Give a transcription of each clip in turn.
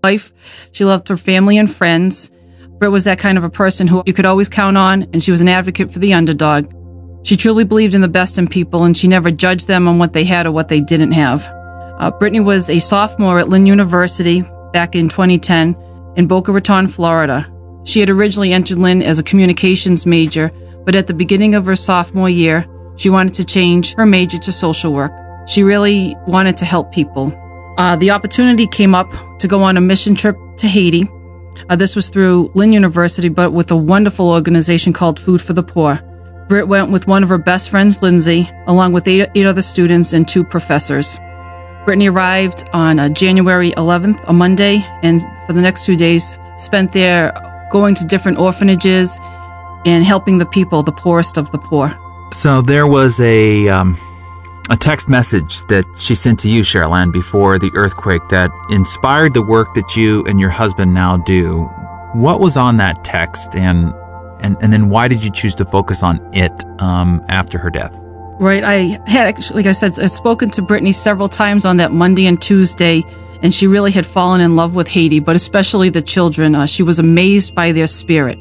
life. She loved her family and friends. Britt was that kind of a person who you could always count on, and she was an advocate for the underdog. She truly believed in the best in people, and she never judged them on what they had or what they didn't have. Brittany was a sophomore at Lynn University back in 2010 in Boca Raton, Florida. She had originally entered Lynn as a communications major, but at the beginning of her sophomore year, she wanted to change her major to social work. She really wanted to help people. The opportunity came up to go on a mission trip to Haiti. This was through Lynn University, but with a wonderful organization called Food for the Poor. Britt went with one of her best friends, Lindsay, along with eight other students and 2 professors. Brittany arrived on January 11th, a Monday, and for the next 2 days spent there going to different orphanages and helping the people, the poorest of the poor. So there was a text message that she sent to you, Cheryl-Ann, before the earthquake that inspired the work that you and your husband now do. What was on that text, and then why did you choose to focus on it after her death? Right. I had actually, like I said, I'd spoken to Brittany several times on that Monday and Tuesday, and she really had fallen in love with Haiti, but especially the children. She was amazed by their spirit.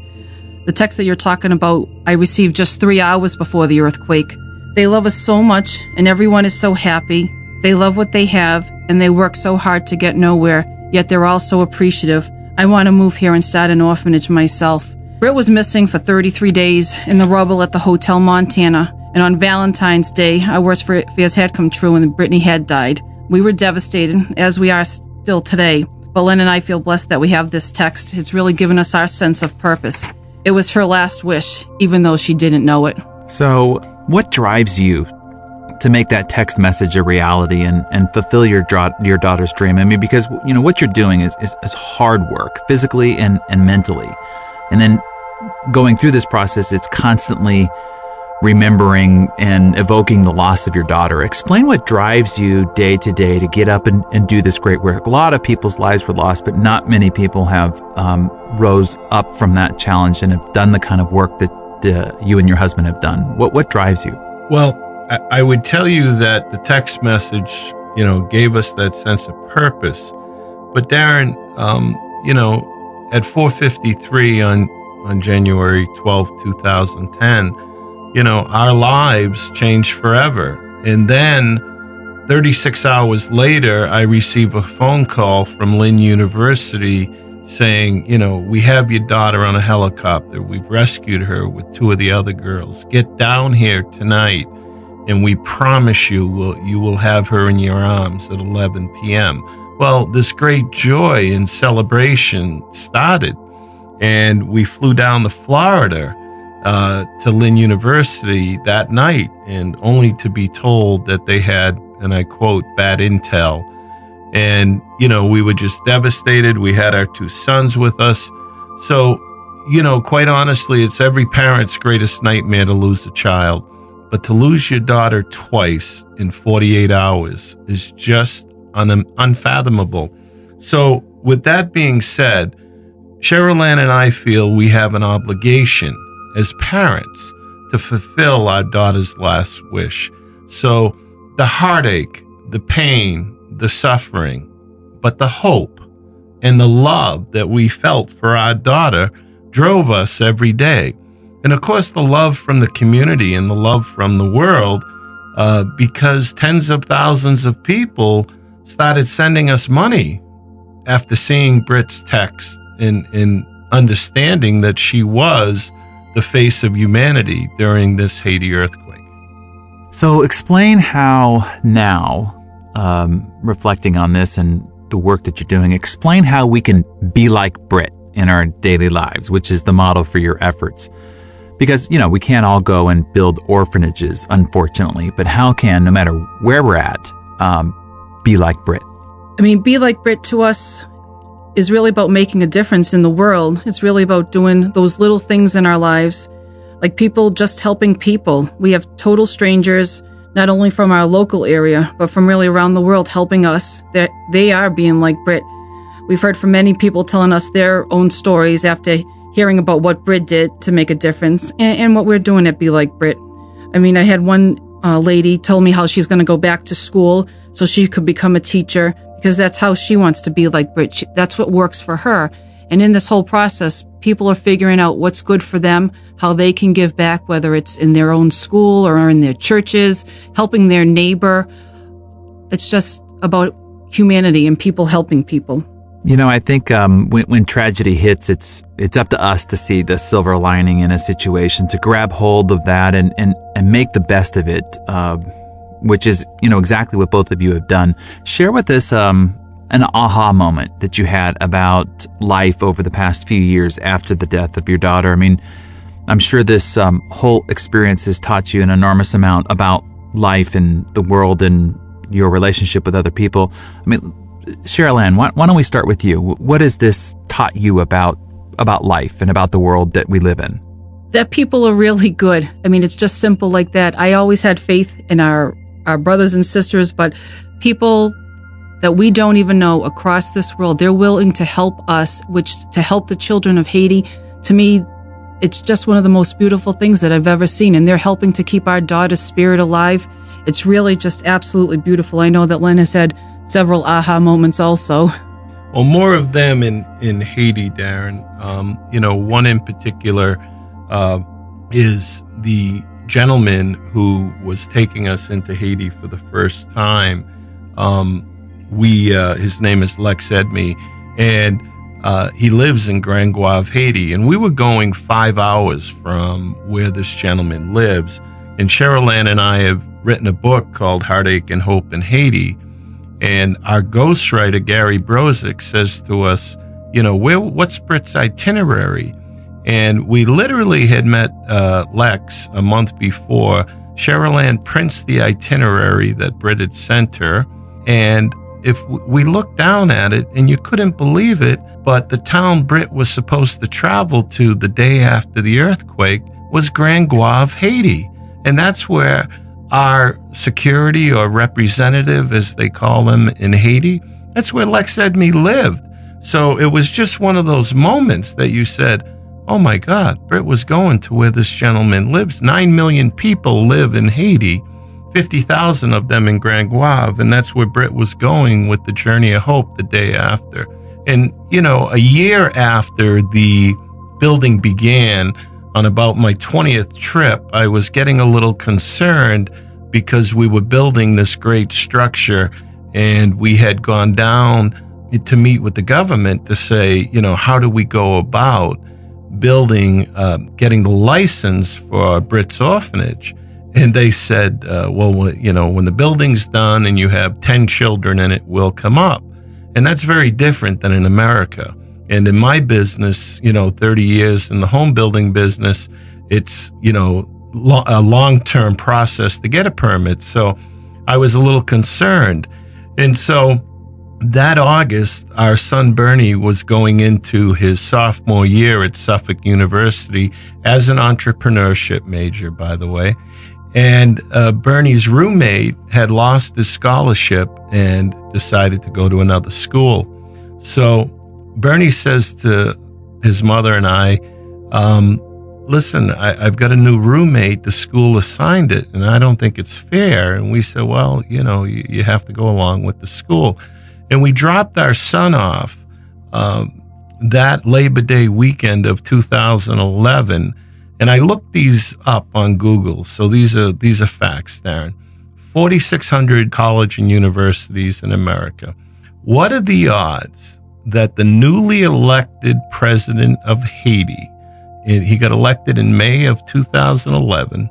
The text that you're talking about, I received just 3 hours before the earthquake. They love us so much, and everyone is so happy. They love what they have, and they work so hard to get nowhere, yet they're all so appreciative. I want to move here and start an orphanage myself. Britt was missing for 33 days in the rubble at the Hotel Montana. And on Valentine's Day, our worst fears had come true and Brittany had died. We were devastated, as we are still today. But Lynn and I feel blessed that we have this text. It's really given us our sense of purpose. It was her last wish, even though she didn't know it. So what drives you to make that text message a reality and fulfill your daughter's dream? I mean, because what you're doing is hard work, physically and mentally. And then going through this process, it's constantly remembering and evoking the loss of your daughter. Explain what drives you day to day to get up and do this great work. A lot of people's lives were lost, but not many people have rose up from that challenge and have done the kind of work that you and your husband have done. What drives you? Well, I would tell you that the text message, gave us that sense of purpose. But Darren, at 4:53 on January 12, 2010, our lives changed forever. And then 36 hours later, I receive a phone call from Lynn University saying, we have your daughter on a helicopter. We've rescued her with 2 of the other girls. Get down here tonight, and we promise you will have her in your arms at 11 p.m. Well, this great joy and celebration started, and we flew down to Florida to Lynn University that night, and only to be told that they had, and I quote, bad intel. And, we were just devastated. We had our 2 sons with us. So, quite honestly, it's every parent's greatest nightmare to lose a child. But to lose your daughter twice in 48 hours is just unfathomable. So with that being said, Cheryl-Ann and I feel we have an obligation as parents to fulfill our daughter's last wish. So the heartache, the pain, the suffering, but the hope and the love that we felt for our daughter drove us every day. And of course, the love from the community and the love from the world, because tens of thousands of people started sending us money after seeing Britt's text and understanding that she was the face of humanity during this Haiti earthquake. So explain how now, reflecting on this and the work that you're doing, explain how we can be like Britt in our daily lives, which is the model for your efforts. Because, we can't all go and build orphanages, unfortunately, but how can, no matter where we're at, be like Britt? I mean, be like Britt to us is really about making a difference in the world. It's really about doing those little things in our lives, like people just helping people. We have total strangers, not only from our local area, but from really around the world helping us. They are being like Britt. We've heard from many people telling us their own stories after hearing about what Britt did to make a difference and what we're doing at Be Like Britt. I mean, I had one lady told me how she's going to go back to school so she could become a teacher because that's how she wants to be like Brit. That's what works for her. And in this whole process, people are figuring out what's good for them, how they can give back, whether it's in their own school or in their churches, helping their neighbor. It's just about humanity and people helping people. I think when tragedy hits, it's up to us to see the silver lining in a situation, to grab hold of that and make the best of it, which is, exactly what both of you have done. Share with us an aha moment that you had about life over the past few years after the death of your daughter. I mean, I'm sure this whole experience has taught you an enormous amount about life and the world and your relationship with other people. I mean, Cheryl Ann, why don't we start with you? What has this taught you about life and about the world that we live in? That people are really good. I mean, it's just simple like that. I always had faith in our brothers and sisters, but people that we don't even know across this world, they're willing to help us, to help the children of Haiti. To me, it's just one of the most beautiful things that I've ever seen. And they're helping to keep our daughter's spirit alive. It's really just absolutely beautiful. I know that Len has had several aha moments also. Well, more of them in Haiti, Darren. One in particular is the gentleman who was taking us into Haiti for the first time. His name is Lex Edme, and he lives in Grand Guave, Haiti. And we were going 5 hours from where this gentleman lives. And Cheryl Ann and I have written a book called Heartache and Hope in Haiti. And our ghostwriter, Gary Brozick, says to us, what's Brit's itinerary? And we literally had met Lex a month before. Cheryl Ann prints the itinerary that Brit had sent her. And if we looked down at it, and you couldn't believe it, but the town Brit was supposed to travel to the day after the earthquake was Grand Guave, Haiti. And that's where our security or representative, as they call them in Haiti, that's where Lex Edme lived. So it was just one of those moments that you said, oh my God, Brit was going to where this gentleman lives. 9 million people live in Haiti, 50,000 of them in Grand Guave, and that's where Brit was going with the Journey of Hope the day after. And, a year after the building began, on about my 20th trip, I was getting a little concerned because we were building this great structure, and we had gone down to meet with the government to say, how do we go about building, getting the license for Brit's orphanage? And they said, when the building's done and you have 10 children in it, we'll come up. And that's very different than in America. And in my business, 30 years in the home building business, it's, a long-term process to get a permit. So I was a little concerned. And so that August, our son Bernie was going into his sophomore year at Suffolk University as an entrepreneurship major, by the way. And Bernie's roommate had lost his scholarship and decided to go to another school. So Bernie says to his mother and I, listen, I've got a new roommate. The school assigned it, and I don't think it's fair. And we said, well, you have to go along with the school. And we dropped our son off that Labor Day weekend of 2011. And I looked these up on Google. So these are facts, Darren. 4,600 colleges and universities in America. What are the odds that the newly elected president of Haiti, he got elected in May of 2011,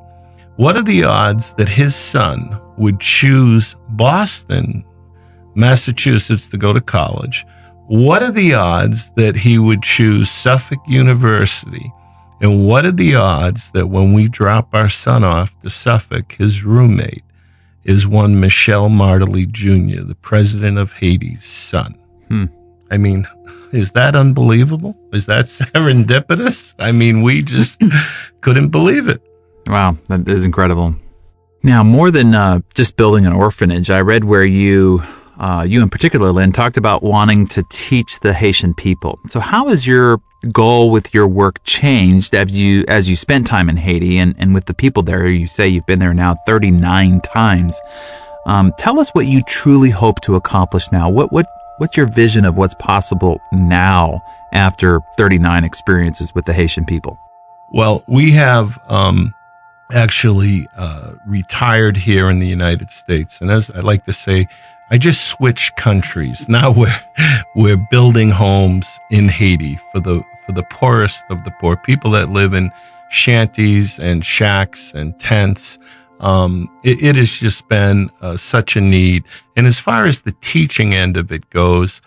what are the odds that his son would choose Boston, Massachusetts to go to college? What are the odds that he would choose Suffolk University? And what are the odds that when we drop our son off to Suffolk, his roommate is one Michel Martelly Jr., the president of Haiti's son? I mean, is that unbelievable? Is that serendipitous? I mean, we just couldn't believe it. Wow, that is incredible. Now, more than just building an orphanage, I read where you in particular, Lynn, talked about wanting to teach the Haitian people. So how has your goal with your work changed as you spent time in Haiti and with the people there? You say you've been there now 39 times. Tell us what you truly hope to accomplish now. What's your vision of what's possible now after 39 experiences with the Haitian people? Well, we have actually retired here in the United States, and as I like to say, I just switched countries. Now we're building homes in Haiti for the poorest of the poor, people that live in shanties and shacks and tents. It has just been such a need. And as far as the teaching end of it goes,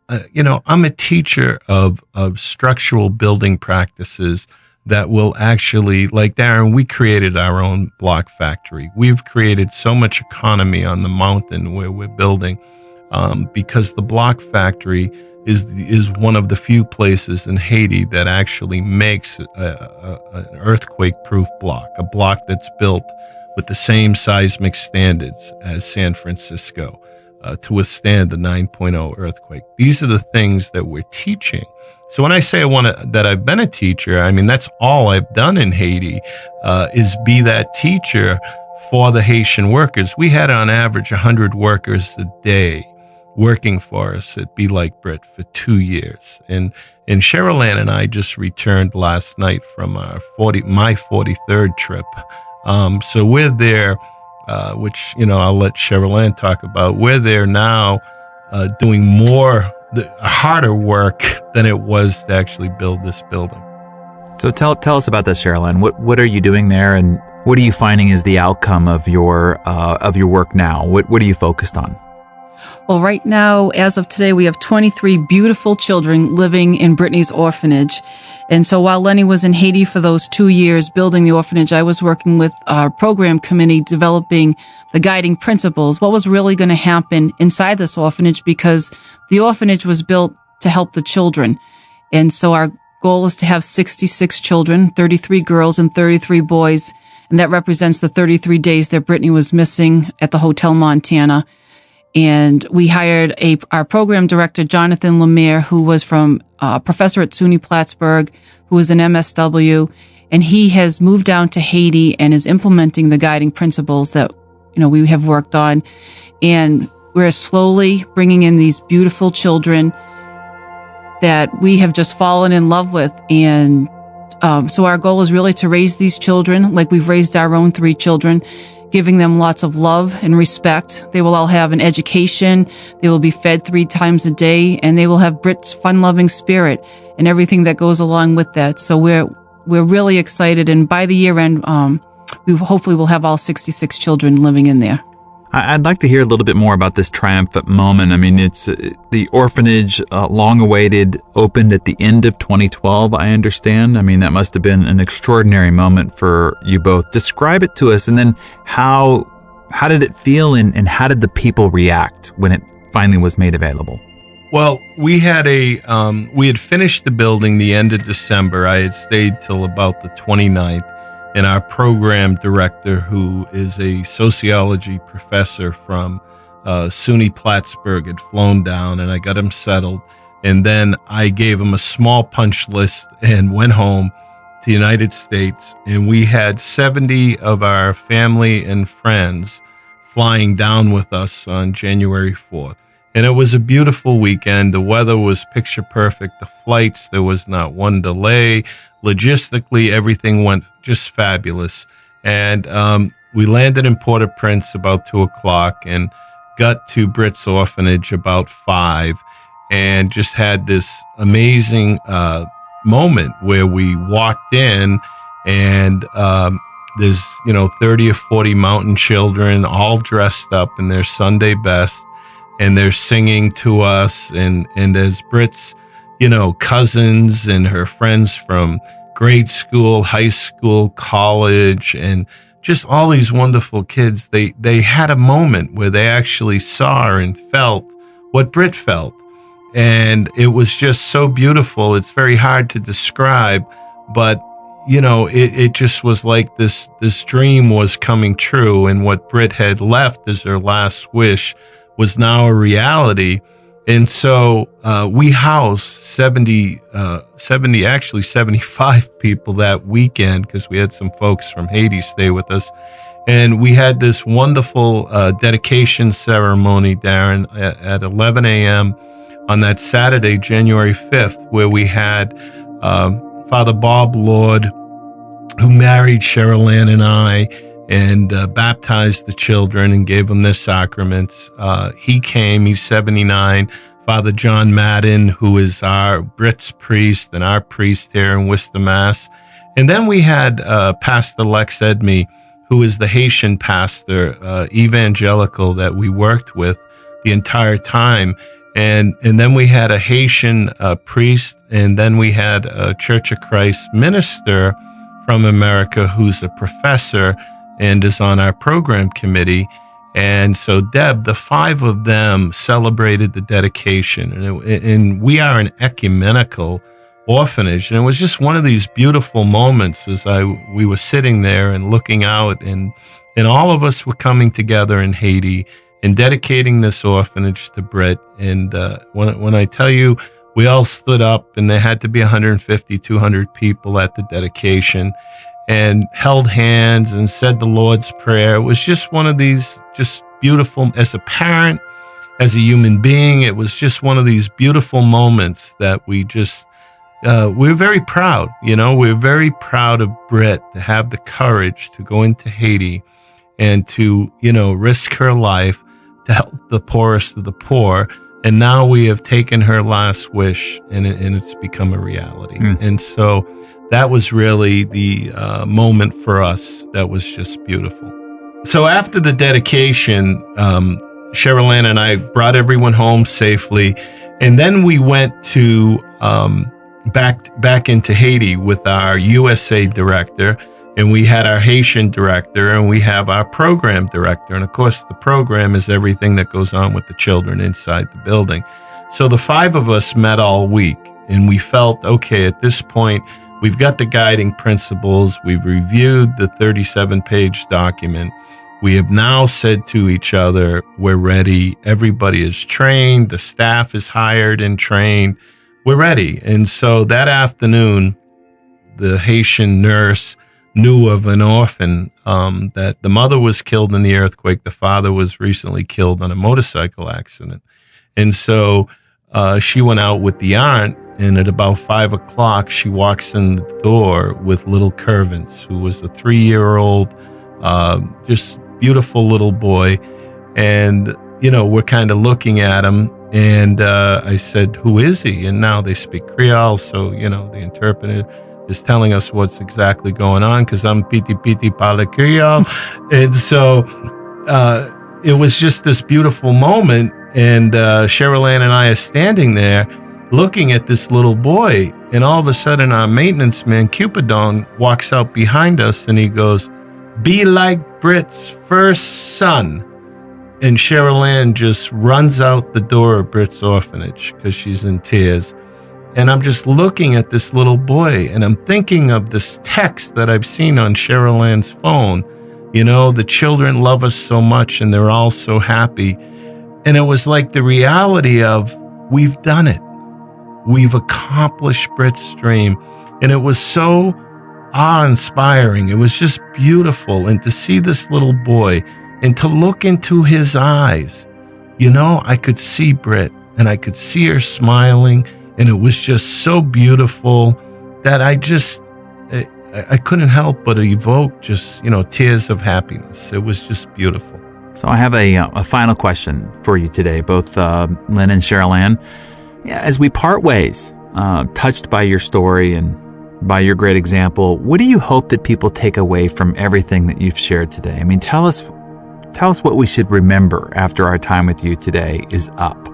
I'm a teacher of structural building practices that will actually, like Darren, we created our own block factory. We've created so much economy on the mountain where we're building, because the block factory is one of the few places in Haiti that actually makes an earthquake-proof block, a block that's built with the same seismic standards as San Francisco to withstand the 9.0 earthquake. These are the things that we're teaching. So when I say that I've been a teacher, I mean, that's all I've done in Haiti, is be that teacher for the Haitian workers. We had on average 100 workers a day working for us at Be Like Brit for 2 years. And Cheryl Ann and I just returned last night from my 43rd trip. So we're there, which, I'll let Cheryl Ann talk about. We're there now doing harder work than it was to actually build this building. So tell us about that, Cheryl Ann. What are you doing there, and what are you finding is the outcome of your work now? What are you focused on? Well, right now, as of today, we have 23 beautiful children living in Brittany's orphanage. And so while Lenny was in Haiti for those 2 years building the orphanage, I was working with our program committee developing the guiding principles, what was really going to happen inside this orphanage, because the orphanage was built to help the children. And so our goal is to have 66 children, 33 girls and 33 boys. And that represents the 33 days that Brittany was missing at the Hotel Montana. And we hired our program director, Jonathan Lemire, who was from professor at SUNY Plattsburgh, who was an MSW, and he has moved down to Haiti and is implementing the guiding principles that we have worked on. And we're slowly bringing in these beautiful children that we have just fallen in love with. And so our goal is really to raise these children like we've raised our own 3 children, giving them lots of love and respect. They will all have an education. They will be fed 3 times a day, and they will have Brit's fun-loving spirit and everything that goes along with that. So we're really excited, and by the year end, we hopefully will have all 66 children living in there. I'd like to hear a little bit more about this triumphant moment. I mean, it's the orphanage, long awaited, opened at the end of 2012, I understand. I mean, that must have been an extraordinary moment for you both. Describe it to us, and then how did it feel, and how did the people react when it finally was made available? Well, we had finished the building the end of December. I had stayed till about the 29th. And our program director, who is a sociology professor from SUNY Plattsburgh, had flown down, and I got him settled. And then I gave him a small punch list and went home to the United States. And we had 70 of our family and friends flying down with us on January 4th. And it was a beautiful weekend. The weather was picture perfect. The flights, there was not one delay. Logistically, everything went just fabulous. And we landed in Port-au-Prince about 2:00 and got to Brit's orphanage about 5, and just had this amazing moment where we walked in, and there's 30 or 40 mountain children all dressed up in their Sunday best, and they're singing to us, and as Brit's cousins and her friends from grade school, high school, college, and just all these wonderful kids, they had a moment where they actually saw and felt what Brit felt. And it was just so beautiful. It's very hard to describe, but it just was like this dream was coming true, and what Brit had left as her last wish was now a reality. And so we housed 75 people that weekend, because we had some folks from Haiti stay with us. And we had this wonderful dedication ceremony, Darren, at 11 a.m. on that Saturday, January 5th, where we had Father Bob Lord, who married Cheryl Ann and I, and baptized the children and gave them their sacraments. He came, he's 79. Father John Madden, who is our Brits priest and our priest here in Worcester, Mass. And then we had Pastor Lex Edme, who is the Haitian pastor, evangelical, that we worked with the entire time. And then we had a Haitian priest, and then we had a Church of Christ minister from America who's a professor and is on our program committee. And so, Deb, the five of them celebrated the dedication. And we are an ecumenical orphanage. And it was just one of these beautiful moments as we were sitting there and looking out, and all of us were coming together in Haiti and dedicating this orphanage to Britt. And when I tell you, we all stood up, and there had to be 150, 200 people at the dedication, and held hands and said the Lord's Prayer. It was just one of these just beautiful, as a parent, as a human being, it was just one of these beautiful moments that we just, we're very proud, we're very proud of Britt to have the courage to go into Haiti and to, risk her life to help the poorest of the poor. And now we have taken her last wish, and it's become a reality. And so that was really the moment for us that was just beautiful. So after the dedication, Cheryl Ann and I brought everyone home safely, and then we went to back into Haiti with our USA director, and we had our Haitian director, and we have our program director. And of course, the program is everything that goes on with the children inside the building. So the five of us met all week, and we felt, okay, at this point, we've got the guiding principles. We've reviewed the 37-page document. We have now said to each other, we're ready. Everybody is trained. The staff is hired and trained. We're ready. And so that afternoon, the Haitian nurse knew of an orphan that the mother was killed in the earthquake. The father was recently killed on a motorcycle accident. And so she went out with the aunt, and at about 5 o'clock, she walks in the door with little Curvins, who was a 3-year-old, just beautiful little boy. And, we're kind of looking at him, and I said, who is he? And now they speak Creole, so, the interpreter is telling us what's exactly going on, because I'm piti parle Creole. And so it was just this beautiful moment, and Cheryl Ann and I are standing there looking at this little boy, and all of a sudden our maintenance man, Cupidon, walks out behind us, and he goes, "Be like Britt's first son." And Cheryl Ann just runs out the door of Britt's orphanage because she's in tears. And I'm just looking at this little boy, and I'm thinking of this text that I've seen on Cheryl Ann's phone. The children love us so much, and they're all so happy. And it was like the reality of, we've done it. We've accomplished Britt's dream. And it was so awe-inspiring. It was just beautiful. And to see this little boy and to look into his eyes, I could see Britt, and I could see her smiling. And it was just so beautiful that I couldn't help but evoke just, tears of happiness. It was just beautiful. So I have a final question for you today, both Lynn and Cheryl Ann. Yeah, as we part ways, touched by your story and by your great example, what do you hope that people take away from everything that you've shared today? I mean, tell us what we should remember after our time with you today is up.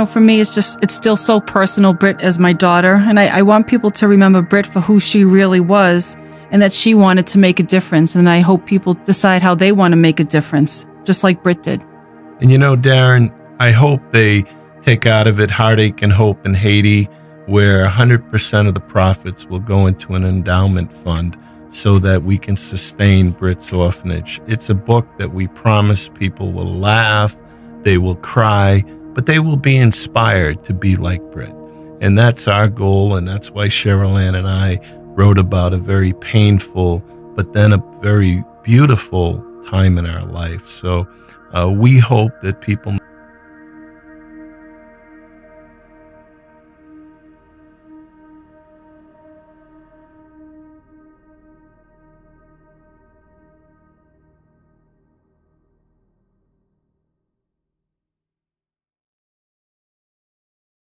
For me, it's still so personal, Britt as my daughter. And I want people to remember Britt for who she really was, and that she wanted to make a difference. And I hope people decide how they want to make a difference, just like Britt did. And Darren, I hope they take out of it heartache and hope in Haiti, where 100% of the profits will go into an endowment fund so that we can sustain Britt's orphanage. It's a book that we promise people will laugh, they will cry, but they will be inspired to be like Britt. And that's our goal, and that's why Cheryl Ann and I wrote about a very painful, but then a very beautiful time in our life. So we hope that people